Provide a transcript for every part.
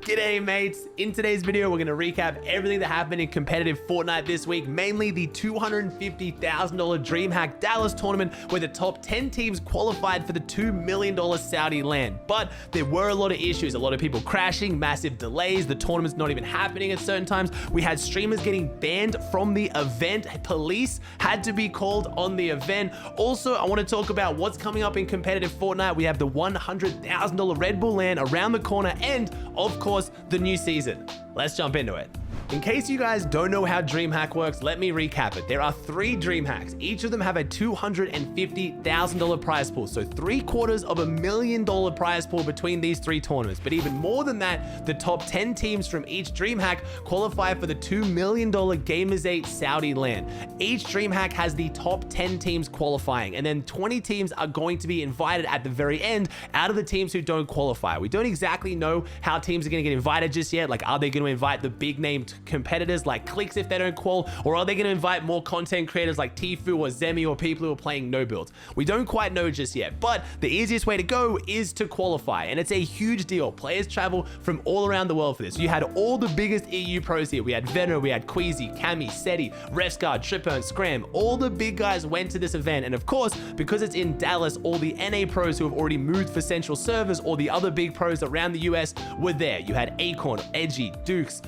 G'day mates, in today's video we're going to recap everything that happened in competitive Fortnite this week, mainly the $250,000 Dreamhack Dallas tournament where the top 10 teams qualified for the $2 million Saudi LAN. But there were a lot of issues, a lot of people crashing, massive delays, the tournament's not even happening at certain times. We had streamers getting banned from the event, police had to be called on the event. Also, I want to talk about what's coming up in competitive Fortnite. We have the $100,000 Red Bull LAN around the corner and, of course, the new season. Let's jump into it. In case you guys don't know how Dreamhack works, let me recap it. There are 3 Dreamhacks. Each of them have a $250,000 prize pool. So $750,000 prize pool between these 3 tournaments. But even more than that, the top 10 teams from each Dreamhack qualify for the $2 million Gamers8 Saudi LAN. Each Dreamhack has the top 10 teams qualifying, and then 20 teams are going to be invited at the very end out of the teams who don't qualify. We don't exactly know how teams are going to get invited just yet. Like, are they going to invite the big name competitors like Clicks if they don't qual, or are they going to invite more content creators like Tfue or Zemi or people who are playing no builds? We don't quite know just yet, but the easiest way to go is to qualify, and it's a huge deal. Players travel from all around the world for this. You had all the biggest EU pros here. We had Venner, we had Queasy, Cammy, Seti, Refsguard, Tripper, and Scram. All the big guys went to this event, and of course, because it's in Dallas, all the NA pros who have already moved for central servers or the other big pros around the US were there. You had Acorn, Edgy, Dukes,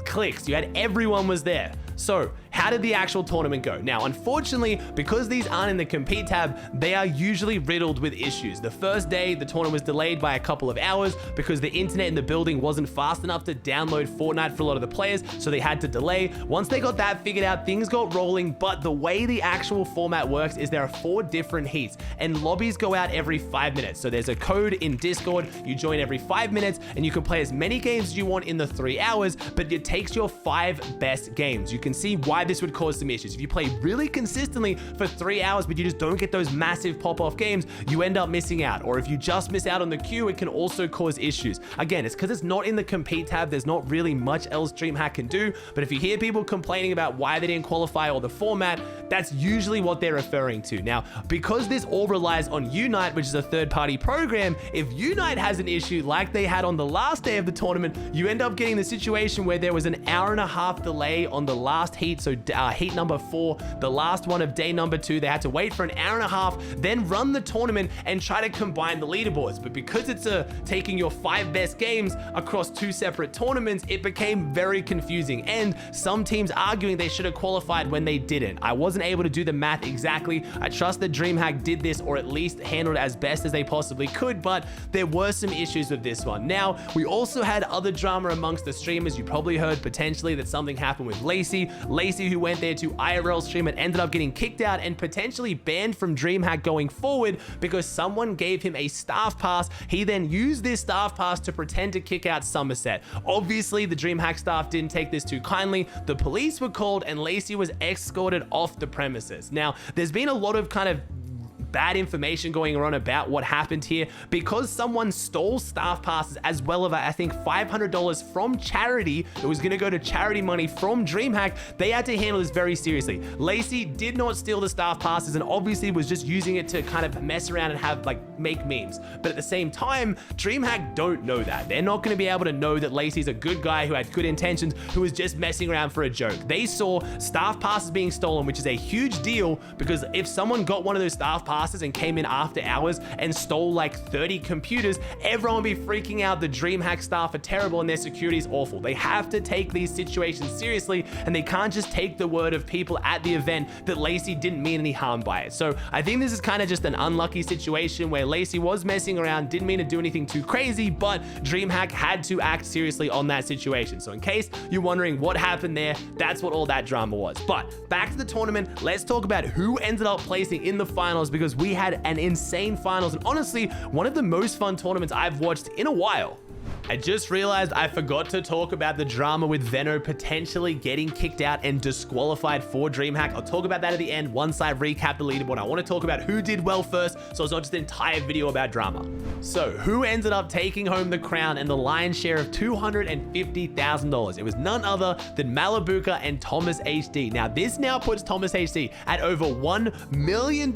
Clicks, you had everyone was there. So how did the actual tournament go? Now, unfortunately, because these aren't in the compete tab, they are usually riddled with issues. The first day, the tournament was delayed by a couple of hours because the internet in the building wasn't fast enough to download Fortnite for a lot of the players, so they had to delay. Once they got that figured out, things got rolling, but the way the actual format works is there are 4 different heats, and lobbies go out every 5 minutes. So there's a code in Discord, you join every 5 minutes, and you can play as many games as you want in the 3 hours, but it takes your 5 best games. You can see why this would cause some issues. If you play really consistently for 3 hours, but you just don't get those massive pop-off games, you end up missing out. Or if you just miss out on the queue, it can also cause issues. Again, it's because it's not in the compete tab. There's not really much else Dreamhack can do. But if you hear people complaining about why they didn't qualify or the format, that's usually what they're referring to. Now, because this all relies on Unite, which is a third-party program, if Unite has an issue like they had on the last day of the tournament, you end up getting the situation where there was an hour-and-a-half delay on the last heat. So heat number 4, the last one of day number 2, they had to wait for an hour-and-a-half, then run the tournament and try to combine the leaderboards. But because it's taking your 5 best games across 2 separate tournaments, it became very confusing, and some teams arguing they should have qualified when they didn't. I wasn't able to do the math exactly. I trust that Dreamhack did this, or at least handled it as best as they possibly could, but there were some issues with this one. Now, we also had other drama amongst the streamers. You probably heard potentially that something happened with Lacey, who went there to IRL stream and ended up getting kicked out and potentially banned from Dreamhack going forward because someone gave him a staff pass. He then used this staff pass to pretend to kick out Somerset. Obviously, the Dreamhack staff didn't take this too kindly. The police were called and Lacey was escorted off the premises. Now, there's been a lot of kind of bad information going on about what happened here because someone stole staff passes as well as I think $500 from charity. It was going to go to charity money from Dreamhack. They had to handle this very seriously. Lacey did not steal the staff passes and obviously was just using it to kind of mess around and have make memes. But at the same time, Dreamhack don't know that. They're not going to be able to know that Lacey's a good guy who had good intentions, who was just messing around for a joke. They saw staff passes being stolen, which is a huge deal because if someone got one of those staff passes and came in after hours and stole like 30 computers, everyone would be freaking out. The Dreamhack staff are terrible and their security is awful. They have to take these situations seriously, and they can't just take the word of people at the event that Lacey didn't mean any harm by it. So I think this is kind of just an unlucky situation where Lacey was messing around, didn't mean to do anything too crazy, but Dreamhack had to act seriously on that situation. So in case you're wondering what happened there, that's what all that drama was. But back to the tournament, let's talk about who ended up placing in the finals, because we had an insane finals and honestly one of the most fun tournaments I've watched in a while. I just realized I forgot to talk about the drama with Venno potentially getting kicked out and disqualified for Dreamhack. I'll talk about that at the end once I recap the leaderboard. I want to talk about who did well first, so it's not just an entire video about drama. So who ended up taking home the crown and the lion's share of $250,000? It was none other than Malibuka and Thomas HD. Now this now puts Thomas HD at over $1 million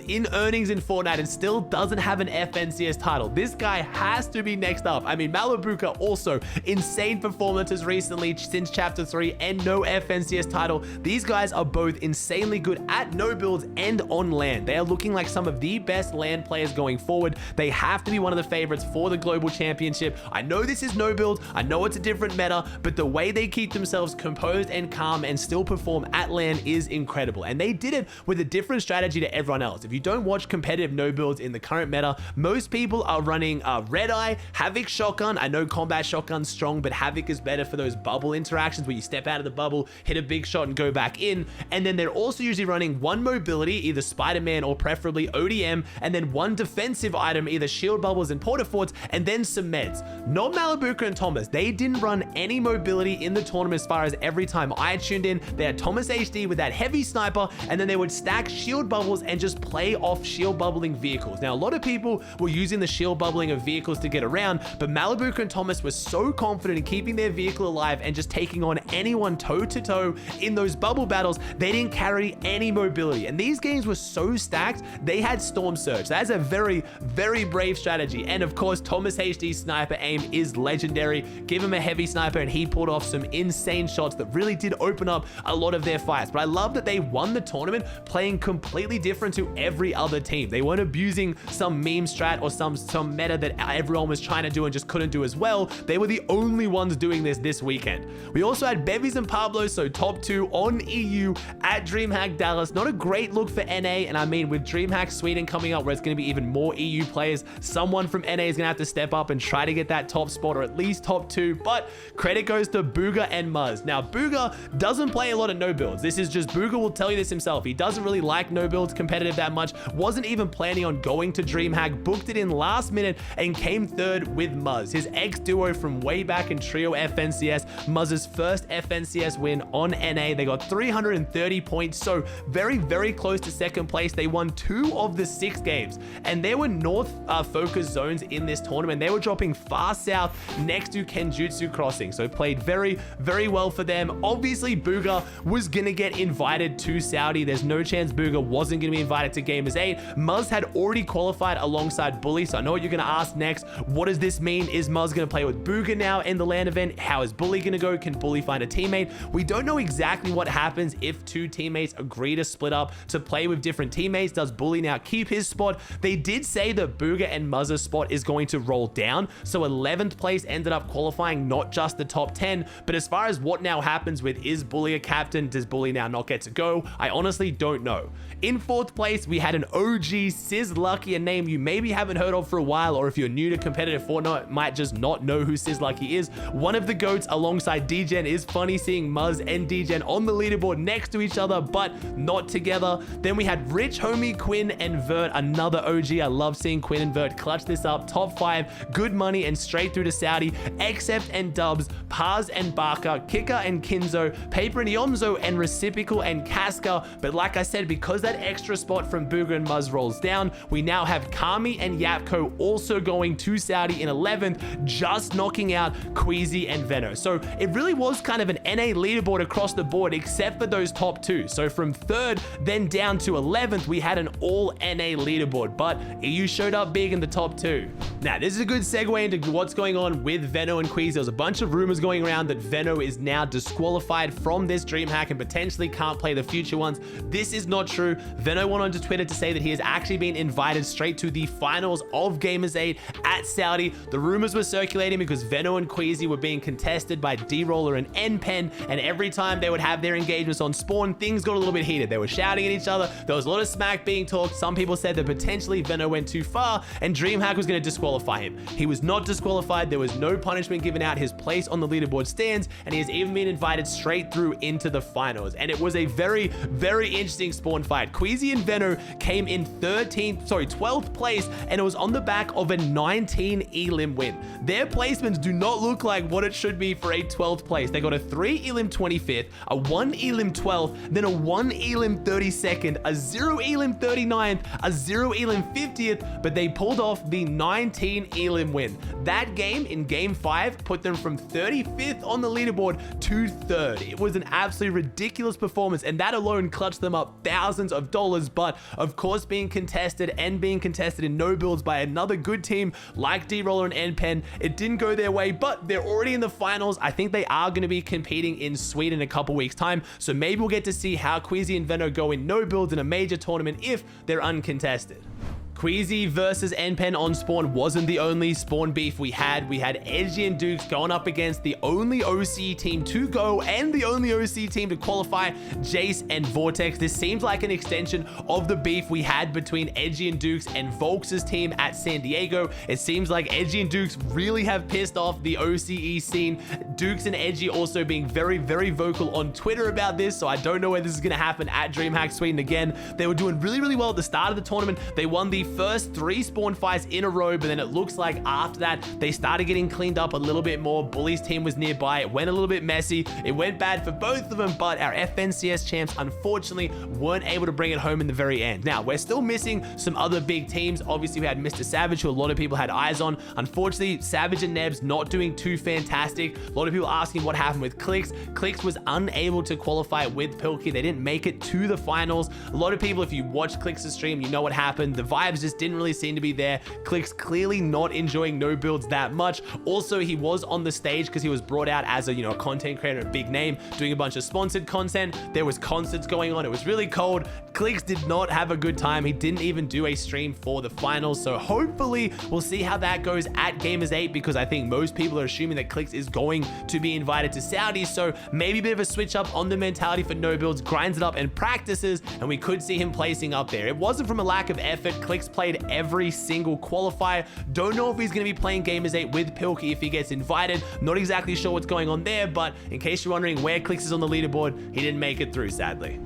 in earnings in Fortnite and still doesn't have an FNCS title. This guy has to be next up. I mean, Malibuka Malabuka also insane performances recently since Chapter 3 and no FNCS title. These guys are both insanely good at no builds and on LAN. They are looking like some of the best LAN players going forward. They have to be one of the favorites for the global championship. I know this is no build, I know it's a different meta, but the way they keep themselves composed and calm and still perform at LAN is incredible. And they did it with a different strategy to everyone else. If you don't watch competitive no builds in the current meta, most people are running Red Eye, Havoc Shotgun. I know Combat Shotgun's strong, but Havoc is better for those bubble interactions where you step out of the bubble, hit a big shot and go back in. And then they're also usually running one mobility, either Spider-Man or preferably ODM, and then one defensive item, either shield bubbles and porta forts, and then some meds. Not Malabuka and Thomas. They didn't run any mobility in the tournament as far as every time I tuned in. They had Thomas HD with that heavy sniper, and then they would stack shield bubbles and just play off shield bubbling vehicles. Now, a lot of people were using the shield bubbling of vehicles to get around, but Malabuka and Thomas were so confident in keeping their vehicle alive and just taking on anyone toe-to-toe in those bubble battles. They didn't carry any mobility, and these games were so stacked, they had Storm Surge. That's a very, very brave strategy. And of course, Thomas HD's sniper aim is legendary. Give him a heavy sniper and he pulled off some insane shots that really did open up a lot of their fights. But I love that they won the tournament playing completely different to every other team. They weren't abusing some meme strat or some meta that everyone was trying to do and just couldn't do as well. They were the only ones doing this weekend. We also had Bevies and Pablo, so top 2 on EU at Dreamhack Dallas. Not a great look for NA, and I mean with Dreamhack Sweden coming up where it's going to be even more EU players, someone from NA is going to have to step up and try to get that top spot or at least top 2, but credit goes to Booga and Muzz. Now, Booga doesn't play a lot of no builds. This is just, Booga will tell you this himself. He doesn't really like no builds competitive that much, wasn't even planning on going to Dreamhack, booked it in last minute and came third with Muzz, his ex-duo from way back in Trio FNCS. Muzz's first FNCS win on NA. They got 330 points, so very, very close to second place. They won 2 of the 6 games, and there were north focus zones in this tournament. They were dropping far south next to Kenjutsu Crossing, so played very, very well for them. Obviously, Booga was gonna get invited to Saudi. There's no chance Booga wasn't gonna be invited to Gamers8. Muzz had already qualified alongside Bully, so I know what you're gonna ask next. What does this mean? Is Muzz gonna play with Booga now in the LAN event? How is Bully gonna go? Can Bully find a teammate? We don't know exactly what happens if 2 teammates agree to split up to play with different teammates. Does Bully now keep his spot? They did say that Booga and Muzz's spot is going to roll down, so 11th place ended up qualifying, not just the top 10. But as far as what now happens with, is Bully a captain? Does Bully now not get to go? I honestly don't know. In 4th place, we had an OG Sizz Lucky, a name you maybe haven't heard of for a while, or if you're new to competitive Fortnite, might just not know who Sizz Lucky is. One of the GOATs alongside DGen. Is funny seeing Muzz and DGen on the leaderboard next to each other, but not together. Then we had Rich Homie, Quinn, and Vert, another OG. I love seeing Quinn and Vert clutch this up. Top 5, good money, and straight through to Saudi. Except and Dubs, Paz and Barker, Kicker and Kinzo, Paper and Yomzo, and Reciprocal and Casca. But like I said, because that extra spot from Booga and Muzz rolls down, we now have Kami and Yapko also going to Saudi in 11th, just knocking out Queasy and Veno. So it really was kind of an NA leaderboard across the board, except for those top 2. So from 3rd, then down to 11th, we had an all NA leaderboard, but EU showed up big in the top 2. Now, this is a good segue into what's going on with Veno and Queasy. There's a bunch of rumors going around that Veno is now disqualified from this Dreamhack and potentially can't play the future ones. This is not true. Veno went onto Twitter to say that he has actually been invited straight to the finals of Gamers8 at Saudi. The rumors were circulating because Veno and Queasy were being contested by D-Roller and N-Pen, and every time they would have their engagements on spawn, things got a little bit heated. They were shouting at each other. There was a lot of smack being talked. Some people said that potentially Veno went too far and Dreamhack was going to disqualify him. He was not disqualified. There was no punishment given out. His place on the leaderboard stands, and he has even been invited straight through into the finals. And it was a very, very interesting spawn fight. Queasy and Veno came in 12th place, and it was on the back of a 19 elim win. Their placements do not look like what it should be for a 12th place. They got a 3 elim 25th, a 1 elim 12th, then a 1 elim 32nd, a 0 elim 39th, a 0 elim 50th, but they pulled off the 19 elim win. That game in game 5 put them from 35th on the leaderboard to 3rd. It was an absolutely ridiculous performance, and that alone clutched them up thousands of dollars. But of course, being contested in no builds by another good team like D-Roller and N-Pen, It didn't go their way, but they're already in the finals. I think they are going to be competing in Sweden in a couple weeks time, so maybe we'll get to see how Queasy and Veno go in no builds in a major tournament if they're uncontested. Queasy versus NPen on spawn wasn't the only spawn beef we had. We had Edgy and Dukes going up against the only OC team to go and the only OC team to qualify, Jace and Vortex. This seems like an extension of the beef we had between Edgy and Dukes and Volks's team at San Diego. It seems like Edgy and Dukes really have pissed off the OCE scene. Dukes and Edgy also being very, very vocal on Twitter about this, so I don't know where this is going to happen at Dreamhack Sweden again. They were doing really, really well at the start of the tournament. They won the first 3 spawn fights in a row, but then it looks like after that they started getting cleaned up a little bit more. Bully's team was nearby. It went a little bit messy. It went bad for both of them, but our FNCS champs unfortunately weren't able to bring it home in the very end. Now, we're still missing some other big teams. Obviously, we had Mr. Savage, who a lot of people had eyes on. Unfortunately, Savage and Nebs not doing too fantastic. A lot of people asking what happened with Clicks. Clicks was unable to qualify with Pilkey. They didn't make it to the finals. A lot of people, if you watch Clicks' stream, you know what happened. The vibes just didn't really seem to be there. Clicks clearly not enjoying no builds that much. Also, he was on the stage because he was brought out as a, a content creator, a big name, doing a bunch of sponsored content. There was concerts going on. It was really cold. Clicks did not have a good time. He didn't even do a stream for the finals. So hopefully we'll see how that goes at Gamers8, because I think most people are assuming that Clicks is going to be invited to Saudi. So maybe a bit of a switch up on the mentality for no builds, grinds it up and practices, and we could see him placing up there. It wasn't from a lack of effort. Clicks played every single qualifier. Don't know if he's going to be playing Gamers8 with Pilkey if he gets invited. Not exactly sure what's going on there, but in case you're wondering where Clicks is on the leaderboard, he didn't make it through, sadly.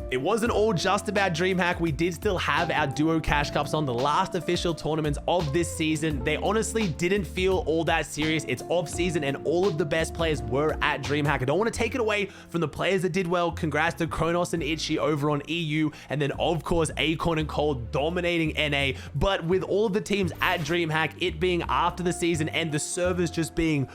It wasn't all just about Dreamhack. We did still have our duo cash cups on the last official tournaments of this season. They honestly didn't feel all that serious. It's off season and all of the best players were at Dreamhack. I don't want to take it away from the players that did well. Congrats to Kronos and Itchy over on EU, and then of course Acorn and Cole dominating NA. But with all of the teams at Dreamhack, it being after the season and the servers just being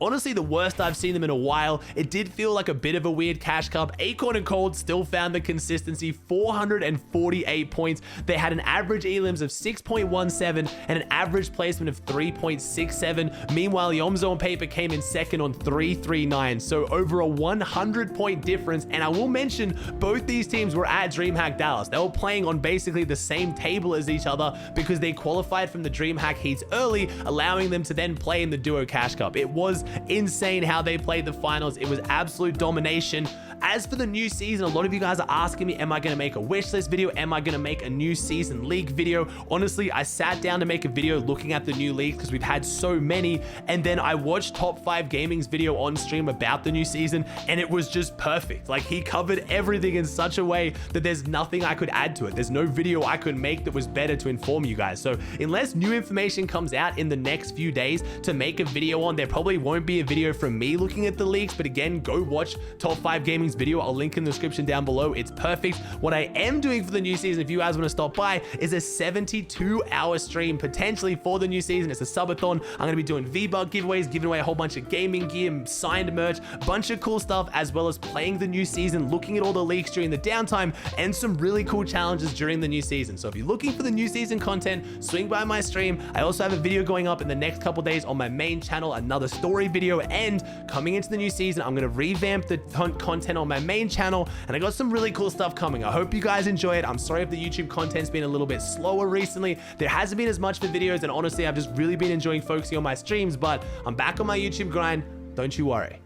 honestly the worst I've seen them in a while, it did feel like a bit of a weird cash cup. Acorn and Cold still found the consistency, 448 points. They had an average elims of 6.17 and an average placement of 3.67. Meanwhile, Yomzo and Paper came in second on 339. So over a 100-point difference. And I will mention both these teams were at Dreamhack Dallas. They were playing on basically the same table as each other because they qualified from the Dreamhack heats early, allowing them to then play in the Duo Cash Cup. It was insane how they played the finals. It was absolute domination. As for the new season, a lot of you guys are asking me, am I going to make a wish list video? Am I going to make a new season league video? Honestly, I sat down to make a video looking at the new leagues because we've had so many, and then I watched Top 5 Gaming's video on stream about the new season, and it was just perfect. Like, he covered everything in such a way that there's nothing I could add to it. There's no video I could make that was better to inform you guys. So unless new information comes out in the next few days to make a video on, there probably won't be a video from me looking at the leagues. But again, go watch Top 5 Gaming's video. I'll link in the description down below. It's perfect. What I am doing for the new season, if you guys want to stop by, is a 72-hour stream potentially for the new season. It's a subathon. I'm going to be doing V-Buck giveaways, giving away a whole bunch of gaming gear, signed merch, bunch of cool stuff, as well as playing the new season, looking at all the leaks during the downtime, and some really cool challenges during the new season. So if you're looking for the new season content, swing by my stream. I also have a video going up in the next couple days on my main channel, another story video, and coming into the new season, I'm going to revamp the content on my main channel, and I got some really cool stuff coming. I hope you guys enjoy it. I'm sorry if the YouTube content's been a little bit slower recently. There hasn't been as much for videos, and honestly, I've just really been enjoying focusing on my streams, but I'm back on my YouTube grind. Don't you worry.